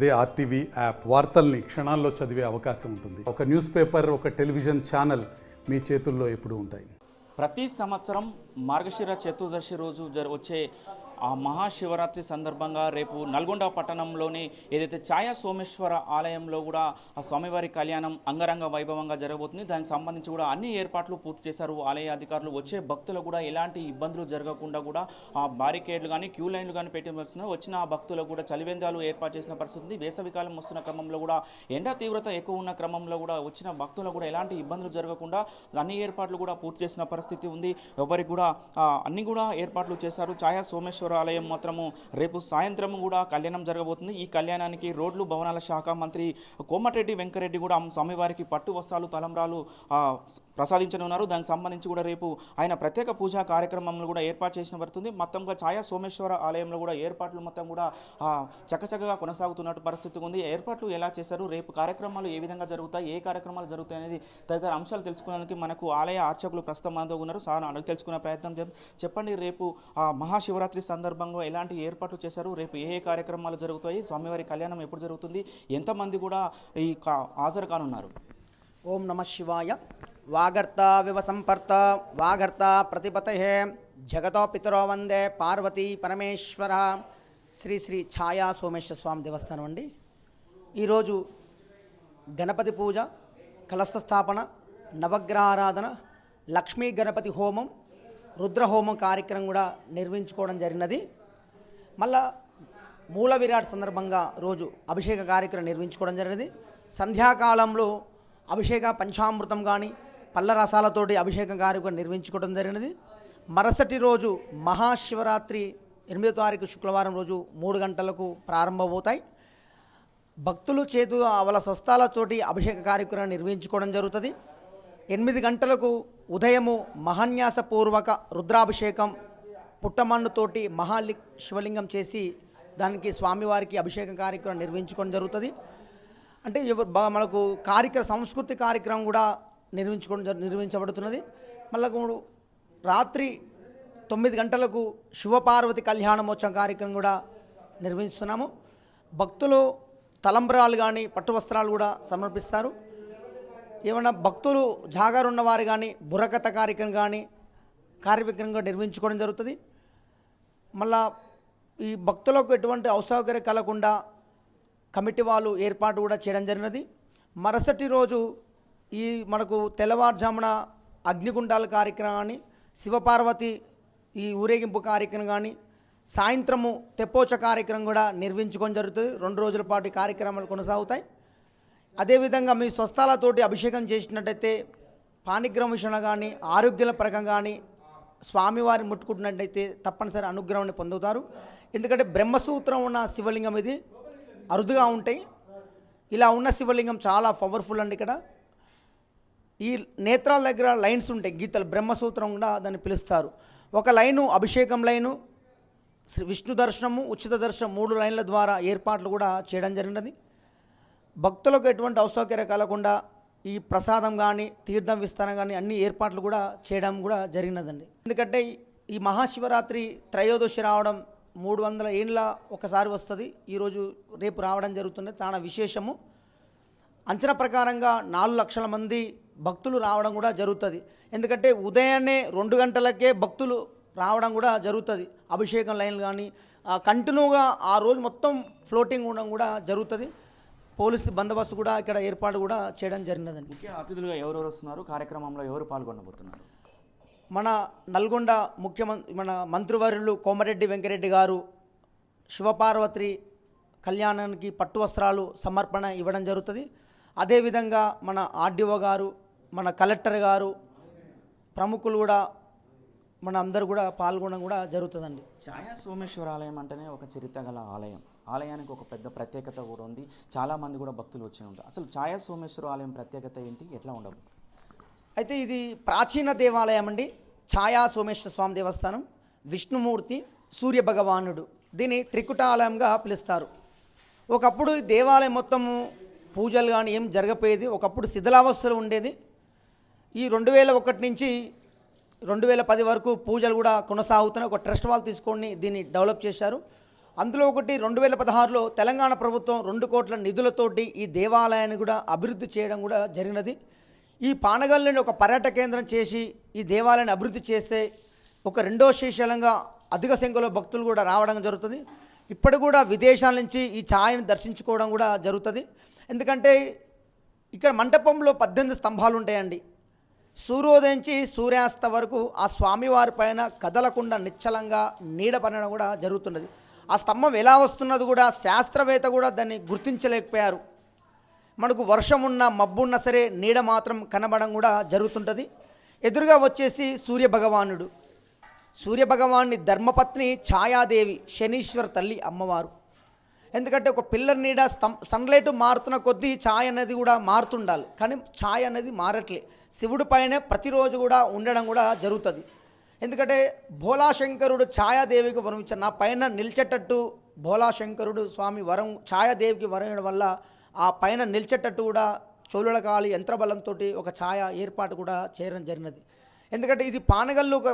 అదే RTV app వార్తల్ని క్షణాల్లో చదివే అవకాశం ఉంటుంది. ఒక న్యూస్ పేపర్, ఒక టెలివిజన్ ఛానల్ మీ చేతుల్లో ఎప్పుడూ ఉంటాయి. ప్రతి సంవత్సరం మార్గశిర చతుర్దశి రోజు వచ్చే ఆ మహాశివరాత్రి సందర్భంగా రేపు నల్గొండ పట్టణంలోని ఏదైతే ఛాయా సోమేశ్వర ఆలయంలో కూడా ఆ స్వామివారి కళ్యాణం అంగరంగ వైభవంగా జరగబోతుంది. దానికి సంబంధించి కూడా అన్ని ఏర్పాట్లు పూర్తి చేశారు ఆలయ అధికారులు. వచ్చే భక్తులు కూడా ఎలాంటి ఇబ్బందులు జరగకుండా కూడా ఆ బారికేడ్లు కానీ క్యూ లైన్లు కానీ పెట్టి వచ్చిన ఆ భక్తులకు కూడా చలివేంద్రాలు ఏర్పాటు చేసిన పరిస్థితి ఉంది. వేసవికాలం వస్తున్న క్రమంలో కూడా ఎండ తీవ్రత ఎక్కువ ఉన్న క్రమంలో కూడా వచ్చిన భక్తులకు కూడా ఎలాంటి ఇబ్బందులు జరగకుండా అన్ని ఏర్పాట్లు కూడా పూర్తి చేసిన పరిస్థితి ఉంది. ఎవరికి కూడా అన్ని కూడా ఏర్పాట్లు చేశారు. ఛాయా సోమేశ్వర ఆలయం మాత్రము రేపు సాయంత్రం కూడా కళ్యాణం జరగబోతుంది. ఈ కళ్యాణానికి రోడ్లు భవనాల శాఖ మంత్రి కోమటిరెడ్డి వెంకరెడ్డి కూడా స్వామివారికి పట్టు వస్త్రాలు తలంబ్రాలు ప్రసాదించనున్నారు. దానికి సంబంధించి కూడా రేపు ఆయన ప్రత్యేక పూజా కార్యక్రమంలో కూడా ఏర్పాటు చేసిన పడుతుంది. మొత్తంగా ఛాయా సోమేశ్వర ఆలయంలో కూడా ఏర్పాట్లు మొత్తం కూడా చక్కచక్కగా కొనసాగుతున్నట్టు పరిస్థితి ఉంది. ఏర్పాట్లు ఎలా చేశారు, రేపు కార్యక్రమాలు ఏ విధంగా జరుగుతాయి, ఏ కార్యక్రమాలు జరుగుతాయి అనేది తదితర అంశాలు తెలుసుకునేందుకు మనకు ఆలయ అర్చకులు ప్రస్తుతం మనతో ఉన్నారు. సార్ అడుగు తెలుసుకునే ప్రయత్నం చెప్పండి. రేపు మహాశివరాత్రి సందర్భంగా ఎలాంటి ఏర్పాట్లు చేశారు, రేపు ఏ కార్యక్రమాలు జరుగుతాయి, స్వామివారి కళ్యాణం ఎప్పుడు జరుగుతుంది, ఎంతమంది కూడా ఈ హాజరు కానున్నారు? ఓం నమ శివాయ. వాగర్త వివ సంపర్త వాగర్త ప్రతిపతహే జగతో పితరో వందే పార్వతీ పరమేశ్వర. శ్రీ శ్రీ ఛాయా సోమేశ్వర స్వామి దేవస్థానం అండి. ఈరోజు గణపతి పూజ, కలశ స్థాపన, నవగ్రహారాధన, లక్ష్మీ గణపతి హోమం, రుద్రహోమం కార్యక్రమం కూడా నిర్వహించుకోవడం జరిగినది. మళ్ళా మూల విరాట్ సందర్భంగా రోజు అభిషేక కార్యక్రమం నిర్వహించుకోవడం జరిగినది. సంధ్యాకాలంలో అభిషేక పంచామృతం కానీ పళ్ళ రసాలతోటి అభిషేక కార్యక్రమం నిర్వహించుకోవడం జరిగినది. మరుసటి రోజు మహాశివరాత్రి 8వ తారీఖు శుక్రవారం రోజు 3 గంటలకు ప్రారంభమవుతాయి. భక్తులు చేతు వాళ్ళ స్వస్థాలతోటి అభిషేక కార్యక్రమం నిర్వహించుకోవడం జరుగుతుంది. 8 గంటలకు ఉదయము మహాన్యాసపూర్వక రుద్రాభిషేకం పుట్టమన్నుతోటి శివలింగం చేసి దానికి స్వామివారికి అభిషేకం కార్యక్రమం నిర్వహించుకోవడం జరుగుతుంది. అంటే మనకు సంస్కృతి కార్యక్రమం కూడా నిర్వహించబడుతున్నది. మళ్ళీ రాత్రి 9 గంటలకు శివపార్వతి కళ్యాణమోత్సవం కార్యక్రమం కూడా నిర్వహిస్తున్నాము. భక్తులు తలంబ్రాలు కానీ పట్టు వస్త్రాలు కూడా సమర్పిస్తారు. ఏమన్నా భక్తులు జాగారున్న వారు కానీ బుర్రకథ కార్యక్రమం కానీ కార్యక్రమంగా నిర్వహించుకోవడం జరుగుతుంది. మళ్ళా ఈ భక్తులకు ఎటువంటి అసౌకర్యం కలగకుండా కమిటీ వాళ్ళు ఏర్పాటు కూడా చేయడం జరిగినది. మరుసటి రోజు ఈ మనకు తెల్లవారుజామున అగ్నిగుండాల కార్యక్రమం కానీ శివపార్వతి ఈ ఊరేగింపు కార్యక్రమం కానీ సాయంత్రము తెప్పోచ కార్యక్రమం కూడా నిర్వహించుకోవడం జరుగుతుంది. 2 రోజుల పాటు కార్యక్రమాలు కొనసాగుతాయి. అదేవిధంగా మీ స్వస్థాలతోటి అభిషేకం చేసినట్టయితే పానిగ్రహం విషయంలో కానీ ఆరోగ్యాల పరంగా కానీ స్వామివారిని ముట్టుకుంటున్నట్టయితే తప్పనిసరి అనుగ్రహాన్ని పొందుతారు. ఎందుకంటే బ్రహ్మసూత్రం ఉన్న శివలింగం ఇది అరుదుగా ఉంటాయి. ఇలా ఉన్న శివలింగం చాలా పవర్ఫుల్ అండి. ఇక్కడ ఈ నేత్రాల దగ్గర లైన్స్ ఉంటాయి, గీతలు, బ్రహ్మసూత్రం కూడా దాన్ని పిలుస్తారు. ఒక లైను అభిషేకం లైను, విష్ణు దర్శనము, ఉచిత దర్శనం 3 లైన్ల ద్వారా ఏర్పాట్లు కూడా చేయడం జరిగినది. భక్తులకు ఎటువంటి అసౌకర్యం కలగకుండా ఈ ప్రసాదం కానీ తీర్థం విస్తరణ కానీ అన్ని ఏర్పాట్లు కూడా చేయడం కూడా జరిగినదండి. ఎందుకంటే ఈ మహాశివరాత్రి త్రయోదశి రావడం 300 ఏళ్ళ ఒకసారి వస్తుంది. ఈరోజు రేపు రావడం జరుగుతుంది, చాలా విశేషము. అంచనా ప్రకారంగా 4 లక్షల మంది భక్తులు రావడం కూడా జరుగుతుంది. ఎందుకంటే ఉదయాన్నే 2 గంటలకే భక్తులు రావడం కూడా జరుగుతుంది. అభిషేకం లైన్లు కానీ కంటిన్యూగా ఆ రోజు మొత్తం ఫ్లోటింగ్ ఉండడం కూడా జరుగుతుంది. పోలీసు బందోబస్తు కూడా ఇక్కడ ఏర్పాటు కూడా చేయడం జరిగినదండి. ముఖ్య అతిథులుగా ఎవరెవరు వస్తున్నారు, కార్యక్రమంలో ఎవరు పాల్గొనబోతున్నారు? మన నల్గొండ మన మంత్రివర్యులు కోమటిరెడ్డి వెంకరెడ్డి గారు శివపార్వతి కళ్యాణానికి పట్టు వస్త్రాలు సమర్పణ ఇవ్వడం జరుగుతుంది. అదేవిధంగా మన ఆర్డీఓ గారు, మన కలెక్టర్ గారు, ప్రముఖులు కూడా మన అందరూ కూడా పాల్గొనడం కూడా జరుగుతుందండి. ఛాయా సోమేశ్వర ఆలయం అంటేనే ఒక చరిత్ర గల ఆలయం. ఆలయానికి ఒక పెద్ద ప్రత్యేకత కూడా ఉంది. చాలామంది కూడా భక్తులు వచ్చి ఉంటారు. అసలు ఛాయా సోమేశ్వర ఆలయం ప్రత్యేకత ఏంటి, ఎట్లా ఉండవు? అయితే ఇది ప్రాచీన దేవాలయం అండి. ఛాయా సోమేశ్వర స్వామి దేవస్థానం, విష్ణుమూర్తి, సూర్య భగవానుడు, దీన్ని త్రికుటాలయంగా పిలుస్తారు. ఒకప్పుడు ఈ దేవాలయం మొత్తము పూజలు కానీ ఏం జరగపోయేది. ఒకప్పుడు శిథిలావస్థలో ఉండేది. ఈ 2001 నుంచి 2010 వరకు పూజలు కూడా కొనసాగుతున్నాయి. ఒక ట్రస్ట్ వాళ్ళు తీసుకొని దీన్ని డెవలప్ చేశారు. అందులో ఒకటి 2016లో తెలంగాణ ప్రభుత్వం 2 కోట్ల నిధులతోటి ఈ దేవాలయాన్ని కూడా అభివృద్ధి చేయడం కూడా జరిగినది. ఈ పానగల్లుని ఒక పర్యాటక కేంద్రం చేసి ఈ దేవాలయాన్ని అభివృద్ధి చేస్తే ఒక రెండో శ్రీశైలంగా అధిక సంఖ్యలో భక్తులు కూడా రావడం జరుగుతుంది. ఇప్పటి కూడా విదేశాల నుంచి ఈ ఛాయని దర్శించుకోవడం కూడా జరుగుతుంది. ఎందుకంటే ఇక్కడ మంటపంలో 18 స్తంభాలు ఉంటాయండి. సూర్యోదయించి సూర్యాస్త వరకు ఆ స్వామివారి పైన కదలకుండా నిశ్చలంగా నీడ పడడం కూడా జరుగుతున్నది. ఆ స్తంభం ఎలా వస్తున్నది కూడా శాస్త్రవేత్త కూడా దాన్ని గుర్తించలేకపోయారు. మనకు వర్షం ఉన్న మబ్బు ఉన్నా సరే నీడ మాత్రం కనబడడం కూడా జరుగుతుంటుంది. ఎదురుగా వచ్చేసి సూర్యభగవానుడు. సూర్యభగవాన్ని ధర్మపత్ని ఛాయాదేవి, శనీశ్వర తల్లి అమ్మవారు. ఎందుకంటే ఒక పిల్లర్ నీడ సన్లైట్ మారుతున్న కొద్దీ ఛాయ అనేది కూడా మారుతుండాలి, కానీ ఛాయ అనేది మారట్లే. శివుడి పైన ప్రతిరోజు కూడా ఉండడం కూడా జరుగుతుంది. ఎందుకంటే భోలాశంకరుడు ఛాయాదేవికి వరం ఇచ్చారు. నా పైన నిలిచేటట్టు భోలాశంకరుడు స్వామి వరం ఛాయాదేవికి వరం ఇవ్వడం వల్ల ఆ పైన నిలిచేటట్టు కూడా చోళుల కాలి యంత్రబలంతో ఒక ఛాయ ఏర్పాటు కూడా చేయడం జరిగినది. ఎందుకంటే ఇది పానగల్లు ఒక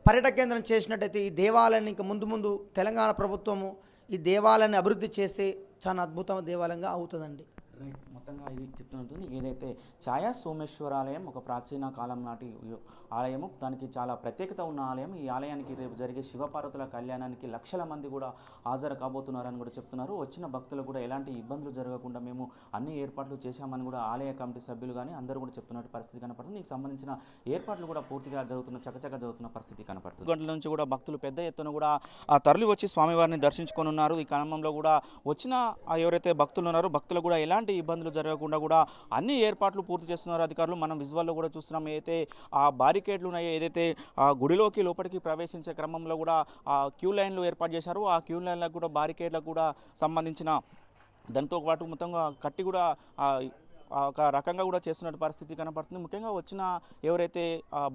పర్యాటక కేంద్రం చేసినట్టయితే ఈ దేవాలయాన్ని ఇంకా ముందు ముందు తెలంగాణ ప్రభుత్వము ఈ దేవాలయాన్ని అభివృద్ధి చేస్తే చాలా అద్భుతమైన దేవాలయంగా అవుతుందండి. రైట్, మొత్తంగా ఇది చెప్తున్నట్టు ఏదైతే ఛాయా సోమేశ్వర ఆలయం ఒక ప్రాచీన కాలం నాటి ఆలయము, దానికి చాలా ప్రత్యేకత ఉన్న ఆలయం. ఈ ఆలయానికి రేపు జరిగే శివపార్వతుల కళ్యాణానికి లక్షల మంది కూడా హాజరు కాబోతున్నారని కూడా చెప్తున్నారు. వచ్చిన భక్తులు కూడా ఎలాంటి ఇబ్బందులు జరగకుండా మేము అన్ని ఏర్పాట్లు చేశామని కూడా ఆలయ కమిటీ సభ్యులు కానీ అందరూ కూడా చెప్తున్నట్టు పరిస్థితి కనపడుతుంది. దీనికి సంబంధించిన ఏర్పాట్లు కూడా పూర్తిగా చకచక జరుగుతున్న పరిస్థితి కనపడుతుంది. గంటల నుంచి కూడా భక్తులు పెద్ద ఎత్తున కూడా తరలి వచ్చి స్వామివారిని దర్శించుకొని ఉన్నారు. ఈ క్రమంలో కూడా వచ్చిన ఎవరైతే భక్తులు ఉన్నారో భక్తులు కూడా ఎలాంటి ఇబ్బందులు జరగకుండా కూడా అన్ని ఏర్పాట్లు పూర్తి చేస్తున్నారు అధికారులు. మనం విజువల్లో కూడా చూస్తున్నాం. ఏదైతే ఆ బారికేడ్లు ఉన్నాయో, ఏదైతే ఆ గుడిలోకి లోపలికి ప్రవేశించే క్రమంలో కూడా ఆ క్యూ లైన్లు ఏర్పాటు చేశారు. ఆ క్యూ లైన్లకు కూడా బారికేడ్లకు కూడా సంబంధించిన దాంతో పాటు మొత్తంగా కట్టి కూడా ఒక రకంగా కూడా చేస్తున్న పరిస్థితి కనపడుతుంది. ముఖ్యంగా వచ్చిన ఎవరైతే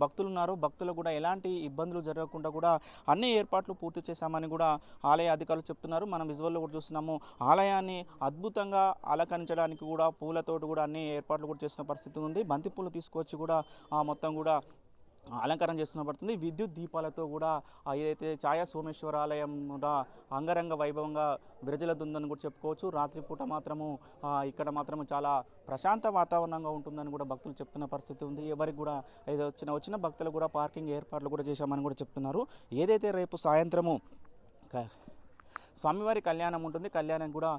భక్తులు ఉన్నారో భక్తులకు కూడా ఎలాంటి ఇబ్బందులు జరగకుండా కూడా అన్ని ఏర్పాట్లు పూర్తి చేశామని కూడా ఆలయ అధికారులు చెప్తున్నారు. మనం విజువల్లో కూడా చూస్తున్నాము. ఆలయాన్ని అద్భుతంగా అలంకరించడానికి కూడా పూలతోటి కూడా అన్ని ఏర్పాట్లు కూడా చేసిన పరిస్థితి ఉంది. బంతి పూలు తీసుకొచ్చి కూడా మొత్తం కూడా అలంకారం చేస్తున్న పడుతుంది. విద్యుత్ దీపాలతో కూడా ఏదైతే ఛాయా సోమేశ్వర ఆలయం కూడా అంగరంగ వైభవంగా విరజిల్లుతుందని కూడా చెప్పుకోవచ్చు. రాత్రిపూట మాత్రము ఇక్కడ మాత్రము చాలా ప్రశాంత వాతావరణంగా ఉంటుందని కూడా భక్తులు చెప్తున్న పరిస్థితి ఉంది. ఎవరికి కూడా వచ్చిన భక్తులు కూడా పార్కింగ్ ఏర్పాట్లు కూడా చేశామని కూడా చెప్తున్నారు. ఏదైతే రేపు సాయంత్రము స్వామివారి కళ్యాణం ఉంటుంది. కళ్యాణం కూడా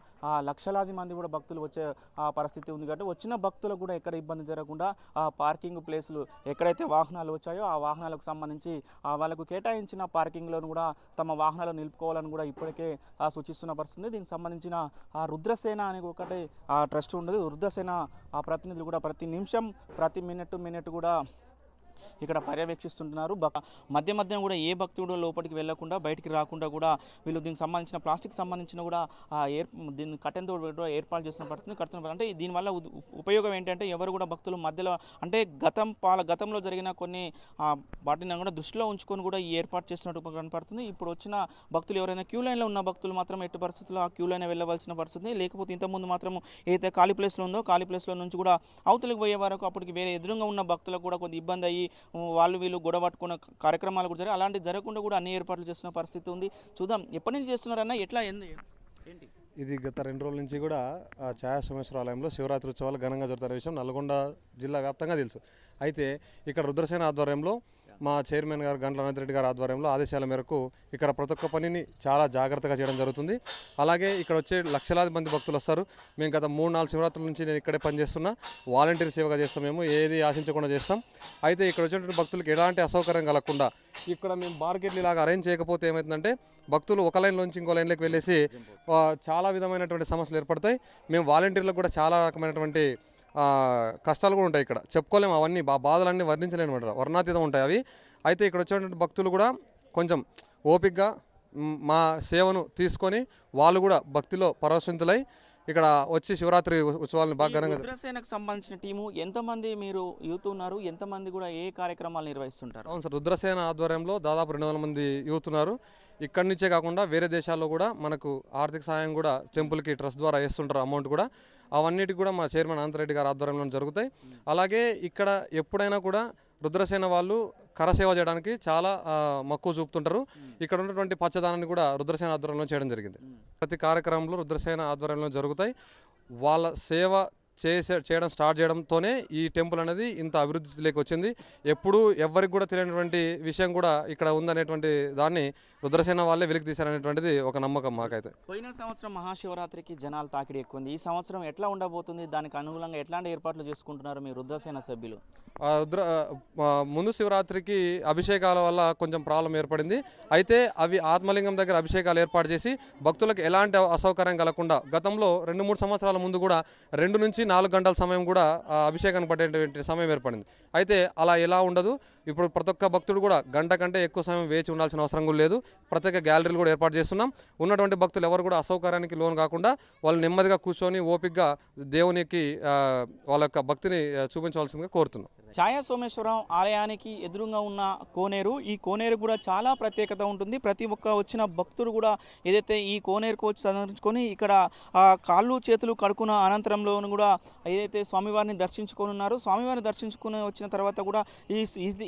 లక్షలాది మంది కూడా భక్తులు వచ్చే పరిస్థితి ఉంది. కాబట్టి వచ్చిన భక్తులకు కూడా ఎక్కడ ఇబ్బంది జరగకుండా పార్కింగ్ ప్లేసులు ఎక్కడైతే వాహనాలు వచ్చాయో ఆ వాహనాలకు సంబంధించి వాళ్ళకు కేటాయించిన పార్కింగ్లను కూడా తమ వాహనాలు నిలుపుకోవాలని కూడా ఇప్పటికే సూచిస్తున్న పరిస్థితి. దీనికి సంబంధించిన రుద్రసేన అనే ఒకటి ట్రస్ట్ ఉండదు. రుద్రసేన ప్రతినిధులు కూడా ప్రతి నిమిషం ప్రతి మినిట్ కూడా ఇక్కడ పర్యవేక్షిస్తుంటున్నారు. మధ్య మధ్యన కూడా ఏ భక్తుడు లోపలికి వెళ్లకుండా బయటికి రాకుండా కూడా వీళ్ళు దీనికి సంబంధించిన ప్లాస్టిక్ సంబంధించిన కూడా దీన్ని కట్టెంతో ఏర్పాటు చేసిన పడుతుంది. అంటే దీనివల్ల ఉపయోగం ఏంటంటే ఎవరు కూడా భక్తులు మధ్యలో అంటే గతంలో జరిగిన కొన్ని వాటిని కూడా దృష్టిలో ఉంచుకొని కూడా ఈ ఏర్పాటు చేసినట్టు కనపడుతుంది. ఇప్పుడు వచ్చిన భక్తులు ఎవరైనా క్యూ లైన్లో ఉన్న భక్తులు మాత్రం ఎట్టి పరిస్థితుల్లో ఆ క్యూ లైన్ వెళ్ళవలసిన పరిస్థితి. లేకపోతే ఇంతకుముందు మాత్రం ఏదైతే ఖాళీ ప్లేస్లో ఉందో ఖాళీ ప్లేస్లో నుంచి కూడా అవతలికి పోయే వరకు అప్పటికి వేరే ఎదురుగా ఉన్న భక్తులకు కూడా కొంత ఇబ్బంది అయ్యి వీళ్ళు గొడవ పట్టుకున్న కార్యక్రమాలు కూడా జరిగాయి. అలాంటి జరగకుండా కూడా అన్ని ఏర్పాట్లు చేస్తున్న పరిస్థితి ఉంది. చూద్దాం ఎప్పటి నుంచి చేస్తున్నారన్నా, ఎట్లా ఏంటి? ఇది గత 2 రోజుల నుంచి కూడా ఛాయా సోమేశ్వర ఆలయంలో శివరాత్రి ఉత్సవాలు ఘనంగా జరుగుతున్న విషయం నల్గొండ జిల్లా వ్యాప్తంగా తెలుసు. అయితే ఇక్కడ రుద్రసేన ఆధ్వర్యంలో మా చైర్మన్ గారు గంట్ల అనంత్ రెడ్డి గారి ఆధ్వర్యంలో ఆదేశాల మేరకు ఇక్కడ ప్రతి ఒక్క పనిని చాలా జాగ్రత్తగా చేయడం జరుగుతుంది. అలాగే ఇక్కడ వచ్చే లక్షలాది మంది భక్తులు వస్తారు. మేము గత 3-4 శివరాత్రుల నుంచి నేను ఇక్కడే పనిచేస్తున్నా. వాలంటీర్ సేవగా చేస్తాం. మేము ఏది ఆశించకుండా చేస్తాం. అయితే ఇక్కడ వచ్చేటువంటి భక్తులకు ఎలాంటి అసౌకర్యం కలగకుండా ఇక్కడ మేము బార్కెట్లు ఇలాగా అరేంజ్ చేయకపోతే ఏమవుతుందంటే భక్తులు ఒక లైన్లోంచి ఇంకో లైన్లోకి వెళ్ళేసి చాలా విధమైనటువంటి సమస్యలు ఏర్పడతాయి. మేము వాలంటీర్లకు కూడా చాలా రకమైనటువంటి కష్టాలు కూడా ఉంటాయి. ఇక్కడ చెప్పుకోలేము, అవన్నీ బాధలన్నీ వర్ణించలేము అనమాట, వర్ణాతీతం ఉంటాయి అవి. అయితే ఇక్కడ వచ్చేటువంటి భక్తులు కూడా కొంచెం ఓపికగా మా సేవను తీసుకొని వాళ్ళు కూడా భక్తిలో పరవశింతులై ఇక్కడ వచ్చి శివరాత్రి ఉత్సవాలను బాగా ఘనంగా. రుద్రసేనకు సంబంధించిన టీము ఎంతమంది మీరు యూత్ ఉన్నారు? ఎంతమంది కూడా ఏ కార్యక్రమాలు నిర్వహిస్తుంటారు? అవును సార్, రుద్రసేన ఆధ్వర్యంలో దాదాపు 200 మంది యూత్ ఉన్నారు. ఇక్కడి నుంచే కాకుండా వేరే దేశాల్లో కూడా మనకు ఆర్థిక సహాయం కూడా టెంపుల్కి ట్రస్ట్ ద్వారా వేస్తుంటారు అమౌంట్ కూడా. అవన్నిటికి కూడా మా చైర్మన్ అనంత్ రెడ్డి గారి ఆధ్వర్యంలో జరుగుతాయి. అలాగే ఇక్కడ ఎప్పుడైనా కూడా రుద్రసేన వాళ్ళు కరసేవ చేయడానికి చాలా మక్కువ చూపుతుంటారు. ఇక్కడ ఉన్నటువంటి పచ్చదనాన్ని కూడా రుద్రసేన ఆధ్వర్యంలో చేయడం జరిగింది. ప్రతి కార్యక్రమంలో రుద్రసేన ఆధ్వర్యంలో జరుగుతాయి. వాళ్ళ సేవ చేయడం స్టార్ట్ చేయడంతోనే ఈ టెంపుల్ అనేది ఇంత అభివృద్ధిలోకి వచ్చింది. ఎప్పుడు ఎవరికి కూడా తెలియనటువంటి విషయం కూడా ఇక్కడ ఉందనేటువంటి దాన్ని రుద్రసేన వాళ్ళే వెలికి తీశారనేటువంటిది ఒక నమ్మకం మాకైతే. పోయిన సంవత్సరం మహాశివరాత్రికి జనాలు తాకిడి ఎక్కువ ఉంది. ఈ సంవత్సరం ఎట్లా ఉండబోతుంది? దానికి అనుగుణంగా ఎట్లాంటి ఏర్పాట్లు చేసుకుంటున్నారు మీ రుద్రసేన సభ్యులు? ముందు శివరాత్రికి అభిషేకాల వల్ల కొంచెం ప్రాబ్లం ఏర్పడింది. అయితే అవి ఆత్మలింగం దగ్గర అభిషేకాలు ఏర్పాటు చేసి భక్తులకు ఎలాంటి అసౌకర్యం కలగకుండా గతంలో 2-3 సంవత్సరాల ముందు కూడా 2 నుంచి 4 గంటల సమయం కూడా అభిషేకాన్ని పట్టేటువంటి సమయం ఏర్పడింది. అయితే అలా ఎలా ఉండదు. ఇప్పుడు ప్రతి ఒక్క భక్తుడు కూడా గంట కంటే ఎక్కువ సమయం వేచి ఉండాల్సిన అవసరం కూడా లేదు. ప్రత్యేక గ్యాలరీలు కూడా ఏర్పాటు చేస్తున్నాం. ఉన్నటువంటి భక్తులు ఎవరు కూడా అసౌకర్యానికి లోను కాకుండా వాళ్ళు నెమ్మదిగా కూర్చొని ఓపికగా దేవునికి వాళ్ళ యొక్క భక్తిని చూపించవలసిందిగా కోరుతున్నాం. ఛాయా సోమేశ్వరం ఆలయానికి ఎదురుగా ఉన్న కోనేరు, ఈ కోనేరు కూడా చాలా ప్రత్యేకత ఉంటుంది. ప్రతి ఒక్క వచ్చిన భక్తుడు కూడా ఏదైతే ఈ కోనేరుకు వచ్చి సందర్శించుకొని ఇక్కడ కాళ్ళు చేతులు కడుక్కున్న అనంతరంలో కూడా ఏదైతే స్వామివారిని దర్శించుకొని ఉన్నారు. స్వామివారిని దర్శించుకుని వచ్చిన తర్వాత కూడా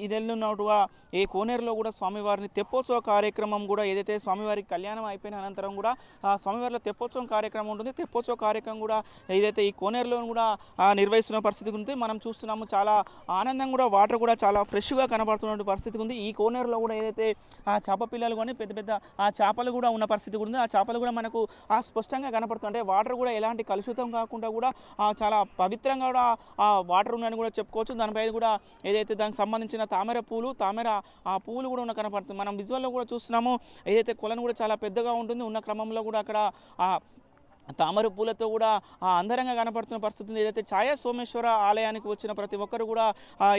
ఇదెల్లున్నట్టుగా ఈ కోనేరులో కూడా స్వామివారిని తెప్పోత్సవ కార్యక్రమం కూడా ఏదైతే స్వామివారి కళ్యాణం అయిపోయిన అనంతరం కూడా స్వామివారిలో తెప్పోత్సవం కార్యక్రమం ఉంటుంది. తెప్పోత్సవ కార్యక్రమం కూడా ఏదైతే ఈ కోనేరులో కూడా నిర్వహిస్తున్న పరిస్థితి ఉంది. మనం చూస్తున్నాము చాలా ఆనందం కూడా, వాటర్ కూడా చాలా ఫ్రెష్గా కనబడుతున్న పరిస్థితి ఉంది. ఈ కోనేరులో కూడా ఏదైతే ఆ చేప పిల్లలు కానీ పెద్ద పెద్ద ఆ చేపలు కూడా ఉన్న పరిస్థితి ఉంది. ఆ చేపలు కూడా మనకు స్పష్టంగా కనపడుతుంటే వాటర్ కూడా ఎలాంటి కలుషితం కాకుండా కూడా చాలా పవిత్రంగా కూడా ఆ వాటర్ ఉన్నాయని కూడా చెప్పుకోవచ్చు. దానిపై కూడా ఏదైతే దానికి సంబంధించిన తామర ఆ పూలు కూడా ఉన్న కనపడుతుంది. మనం విజువల్లో కూడా చూస్తున్నాము. ఏదైతే కొలను కూడా చాలా పెద్దగా ఉంటుంది. ఉన్న క్రమంలో కూడా అక్కడ తామర పూలతో కూడా అందంగా కనపడుతున్న పరిస్థితి ఉంది. ఏదైతే ఛాయా సోమేశ్వర ఆలయానికి వచ్చిన ప్రతి ఒక్కరు కూడా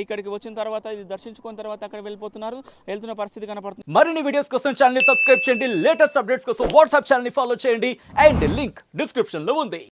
ఇక్కడికి వచ్చిన తర్వాత ఇది దర్శించుకున్న తర్వాత అక్కడ వెళ్తున్న పరిస్థితి కనపడుతుంది. మరిన్ని వీడియోస్ కోసం ఛానల్ ని సబ్స్క్రైబ్ చేయండి. లేటెస్ట్ అప్డేట్స్ కోసం వాట్సాప్ ఛానల్ ని ఫాలో చేయండి. అండ్ లింక్ డిస్క్రిప్షన్ లో ఉంది.